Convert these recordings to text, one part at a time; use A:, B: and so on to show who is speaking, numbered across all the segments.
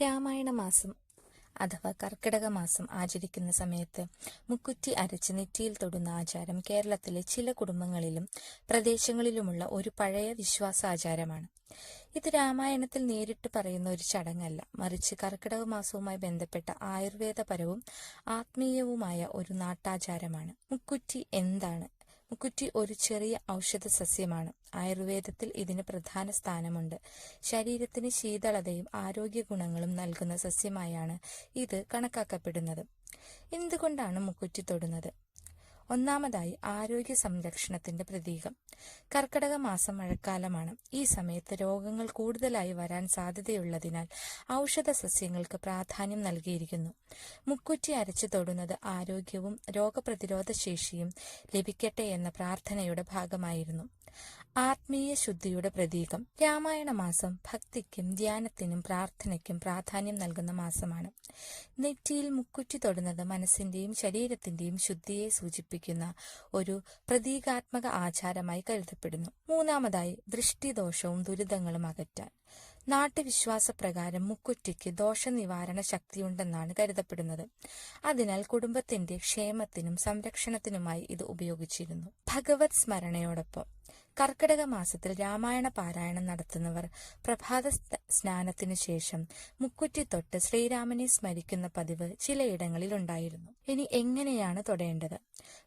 A: രാമായണ മാസം അഥവാ കർക്കിടക മാസം ആചരിക്കുന്ന സമയത്ത് മുക്കുറ്റി അരച്ച് നെറ്റിയിൽ തൊടുന്ന ആചാരം കേരളത്തിലെ ചില കുടുംബങ്ങളിലും പ്രദേശങ്ങളിലുമുള്ള ഒരു പഴയ വിശ്വാസാചാരമാണ്. ഇത് രാമായണത്തിൽ നേരിട്ട് പറയുന്ന ഒരു ചടങ്ങല്ല, മറിച്ച് കർക്കിടക മാസവുമായി ബന്ധപ്പെട്ട ആയുർവേദപരവും ആത്മീയവുമായ ഒരു നാട്ടാചാരമാണ്. മുക്കുറ്റി എന്താണ്? മുക്കുറ്റി ഒരു ചെറിയ ഔഷധ സസ്യമാണ്. ആയുർവേദത്തിൽ ഇതിന് പ്രധാന സ്ഥാനമുണ്ട്. ശരീരത്തിന് ശീതളതയും ആരോഗ്യ ഗുണങ്ങളും നൽകുന്ന സസ്യമായാണ് ഇത് കണക്കാക്കപ്പെടുന്നത്. എന്തുകൊണ്ടാണ് മുക്കുറ്റി തൊടുന്നത്? ഒന്നാമതായി, ആരോഗ്യ സംരക്ഷണത്തിന്റെ പ്രതീകം. കർക്കിടക മാസം മഴക്കാലമാണ്. ഈ സമയത്ത് രോഗങ്ങൾ കൂടുതലായി വരാൻ സാധ്യതയുള്ളതിനാൽ ഔഷധ സസ്യങ്ങൾക്ക് പ്രാധാന്യം നൽകിയിരിക്കുന്നു. മുക്കുറ്റി അരച്ചു തൊടുന്നത് ആരോഗ്യവും രോഗപ്രതിരോധ ശേഷിയും ലഭിക്കട്ടെ എന്ന പ്രാർത്ഥനയുടെ ഭാഗമായിരുന്നു. ആത്മീയ ശുദ്ധിയുടെ പ്രതീകം. രാമായണ മാസം ഭക്തിക്കും ധ്യാനത്തിനും പ്രാർത്ഥനയ്ക്കും പ്രാധാന്യം നൽകുന്ന മാസമാണ്. നെറ്റിയിൽ മുക്കുറ്റി തൊടുന്നത് മനസ്സിന്റെയും ശരീരത്തിന്റെയും ശുദ്ധിയെ സൂചിപ്പിക്കുന്ന ഒരു പ്രതീകാത്മക ആചാരമായി കരുതപ്പെടുന്നു. മൂന്നാമതായി, ദൃഷ്ടിദോഷവും ദുരിതങ്ങളും അകറ്റാൻ. നാട്ടുവിശ്വാസപ്രകാരം മുക്കുറ്റിക്ക് ദോഷനിവാരണ ശക്തിയുണ്ടെന്നാണ് കരുതപ്പെടുന്നത്. അതിനാൽ കുടുംബത്തിന്റെ ക്ഷേമത്തിനും സംരക്ഷണത്തിനുമായി ഇത് ഉപയോഗിച്ചിരുന്നു. ഭഗവത് സ്മരണയോടൊപ്പം കർക്കിടക മാസത്തിൽ രാമായണ പാരായണം നടത്തുന്നവർ പ്രഭാത സ്നാനത്തിനു ശേഷം മുക്കുറ്റി തൊട്ട് ശ്രീരാമനെ സ്മരിക്കുന്ന പതിവ് ചിലയിടങ്ങളിൽ ഉണ്ടായിരുന്നു. ഇനി എങ്ങനെയാണ് തൊടേണ്ടത്?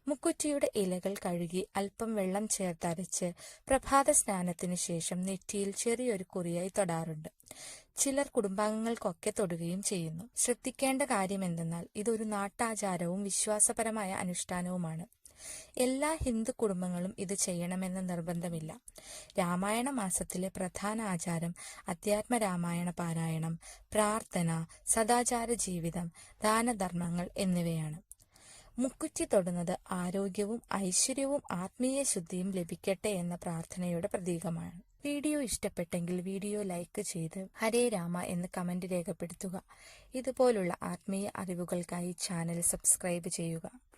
A: മുക്കുറ്റിയുടെ ഇലകൾ കഴുകി അല്പം വെള്ളം ചേർത്തരച്ച് പ്രഭാത സ്നാനത്തിനു ശേഷം നെറ്റിയിൽ ചെറിയൊരു കുറിയായി തൊടാറുണ്ട്. ചിലർ കുടുംബാംഗങ്ങൾക്കൊക്കെ തൊടുകയും ചെയ്യുന്നു. ശ്രദ്ധിക്കേണ്ട കാര്യമെന്തെന്നാൽ ഇതൊരു നാട്ടാചാരവും വിശ്വാസപരമായ അനുഷ്ഠാനവുമാണ്. എല്ലാ ഹിന്ദു കുടുംബങ്ങളും ഇത് ചെയ്യണമെന്ന് നിർബന്ധമില്ല. രാമായണ മാസത്തിലെ പ്രധാന ആചാരം അധ്യാത്മ രാമായണ പാരായണം, പ്രാർത്ഥന, സദാചാര ജീവിതം, ദാനധർമ്മങ്ങൾ എന്നിവയാണ്. മുക്കുറ്റി തൊടുന്നത് ആരോഗ്യവും ഐശ്വര്യവും ആത്മീയ ശുദ്ധിയും ലഭിക്കട്ടെ എന്ന പ്രാർത്ഥനയുടെ പ്രതീകമാണ്. വീഡിയോ ഇഷ്ടപ്പെട്ടെങ്കിൽ വീഡിയോ ലൈക്ക് ചെയ്ത് ഹരേ രാമ എന്ന് കമന്റ് രേഖപ്പെടുത്തുക. ഇതുപോലുള്ള ആത്മീയ അറിവുകൾക്കായി ചാനൽ സബ്സ്ക്രൈബ് ചെയ്യുക.